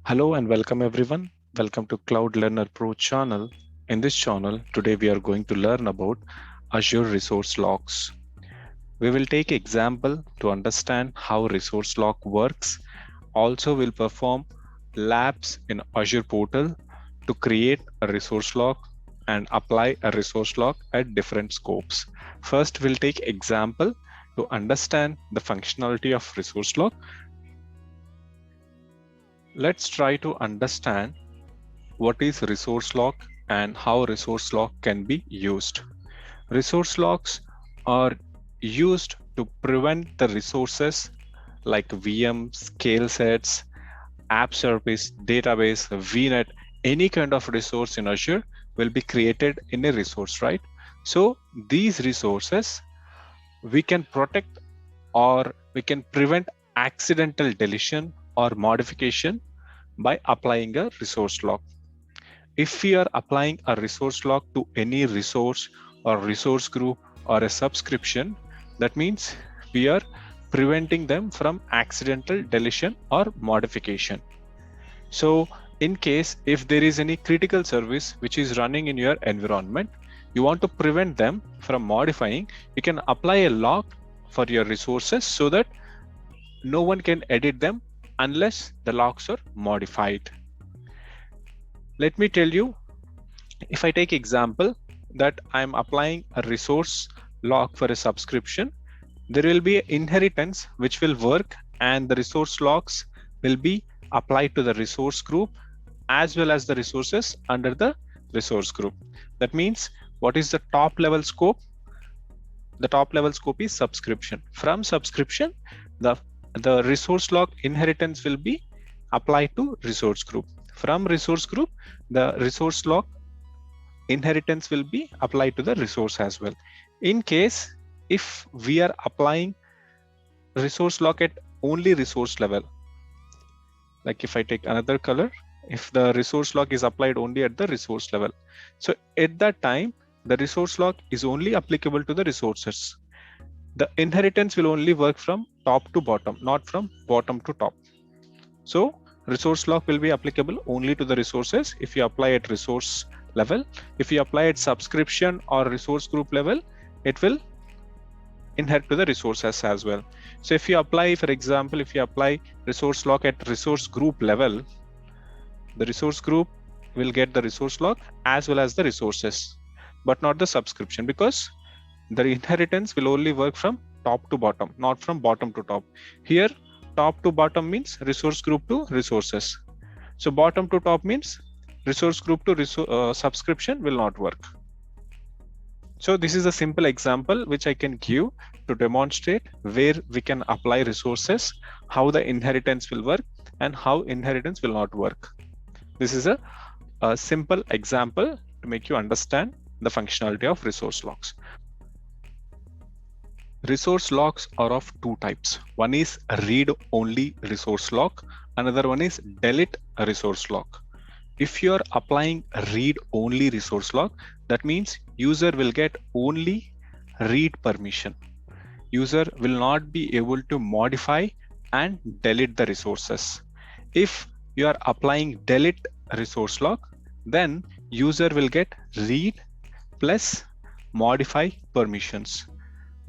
Hello and welcome everyone. Welcome to Cloud Learner Pro channel. In this channel, today we are going to learn about Azure Resource Logs. We will take example to understand how Resource Log works. Also, we'll perform labs in Azure portal to create a resource log and apply a resource log at different scopes. First, we'll take example to understand the functionality of resource log. Let's try to understand what is resource log and how resource log can be used. Resource logs are used to prevent the resources like VM, scale sets, app service, database, VNet, any kind of resource in Azure will be created in a resource, right? So these resources we can protect or we can prevent accidental deletion or modification by applying a resource log. If we are applying a resource log to any resource or resource group or a subscription, that means we are preventing them from accidental deletion or modification. So in case if there is any critical service which is running in your environment, you want to prevent them from modifying, you can apply a log for your resources so that no one can edit them unless the logs are modified. Let me tell you, if I take example that I'm applying a resource log for a subscription, there will be inheritance which will work and the resource logs will be applied to the resource group as well as the resources under the resource group. That means what is the top level scope? The top level scope is subscription. From subscription, the resource log inheritance will be applied to resource group. From resource group, the resource log inheritance will be applied to the resource as well. In case if we are applying resource log at only resource level, like if I take another color, if the resource log is applied only at the resource level, so at that time the resource log is only applicable to the resources. The inheritance will only work from top to bottom, not from bottom to top. So resource log will be applicable only to the resources if you apply at resource level. If you apply at subscription or resource group level, it will inherit to the resources as well. So if you apply, for example, if you apply resource log at resource group level, the resource group will get the resource log as well as the resources, but not the subscription, because the inheritance will only work from top to bottom, not from bottom to top. Here, top to bottom means resource group to resources. So bottom to top means resource group to subscription will not work. So this is a simple example which I can give to demonstrate where we can apply resources, how the inheritance will work and how inheritance will not work. This is a simple example to make you understand the functionality of resource logs. Resource logs are of two types. One is a read-only resource log. Another one is delete resource log. If you are applying a read-only resource log, that means user will get only read permission. User will not be able to modify and delete the resources. If you are applying delete resource log, then user will get read plus modify permissions,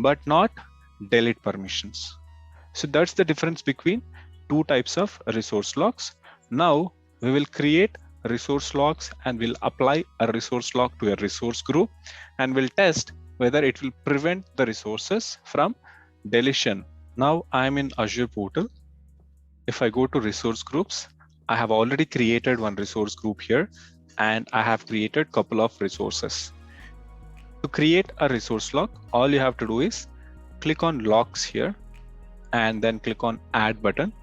but not delete permissions. So that's the difference between two types of resource logs. Now we will create resource logs and we'll apply a resource log to a resource group and we'll test whether it will prevent the resources from deletion. Now I'm in Azure portal. If I go to resource groups, I have already created one resource group here and I have created a couple of resources. To create a resource log, all you have to do is click on logs here and then click on add button.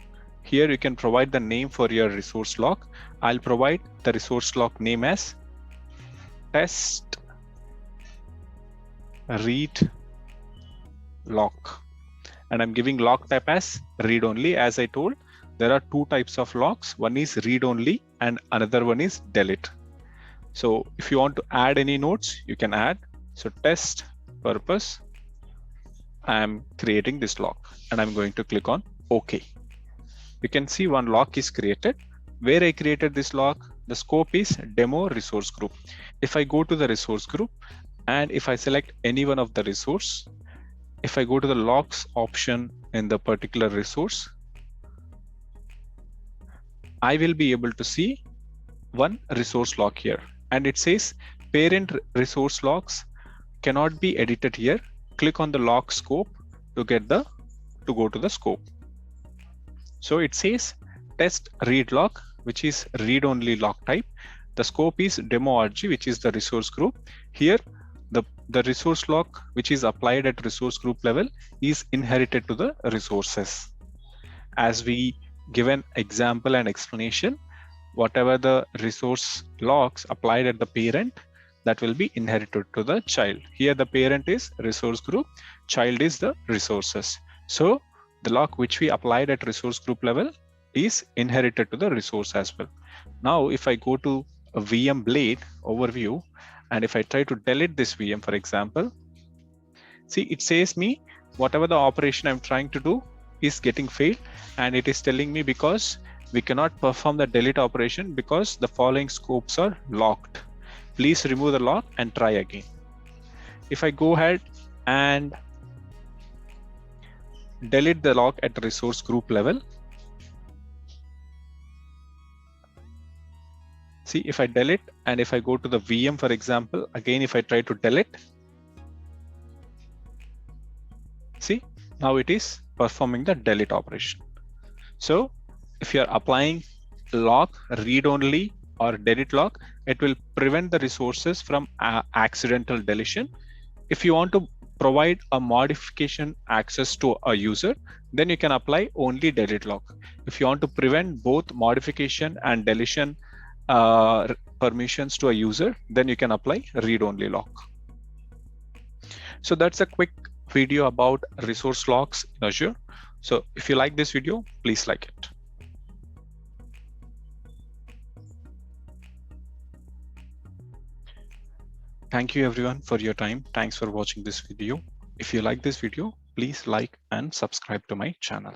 Here you can provide the name for your resource log. I'll provide the resource log name as test read log. And I'm giving log type as read only. As I told, there are two types of logs. One is read only and another one is delete. So if you want to add any notes, you can add. So test purpose, I'm creating this log and I'm going to click on OK. You can see one log is created. Where I created this lock, the scope is demo resource group. If I go to the resource group and if I select any one of the resource, if I go to the locks option in the particular resource, I will be able to see one resource lock here, and it says parent resource locks cannot be edited here. Click on the lock scope to go to the scope. So it says test read lock, which is read only lock type. The scope is demo RG, which is the resource group. Here the resource lock which is applied at resource group level is inherited to the resources. As we give an example and explanation, whatever the resource locks applied at the parent, that will be inherited to the child. Here the parent is resource group, child is the resources. So the lock which we applied at resource group level is inherited to the resource as well. Now if I go to a VM blade overview, and if I try to delete this VM, for example, see, it says me whatever the operation I'm trying to do is getting failed, and it is telling me because we cannot perform the delete operation because the following scopes are locked. Please remove the lock and try again. If I go ahead and delete the lock at resource group level, see, if I delete and if I go to the VM, for example, again, if I try to delete, see, now it is performing the delete operation. So if you are applying lock, read only or delete lock, it will prevent the resources from accidental deletion. If you want to provide a modification access to a user, then you can apply only delete lock. If you want to prevent both modification and deletion permissions to a user, then you can apply read only lock. So that's a quick video about resource locks in Azure. So if you like this video, please like it. Thank you everyone for your time. Thanks for watching this video. If you like this video, please like and subscribe to my channel.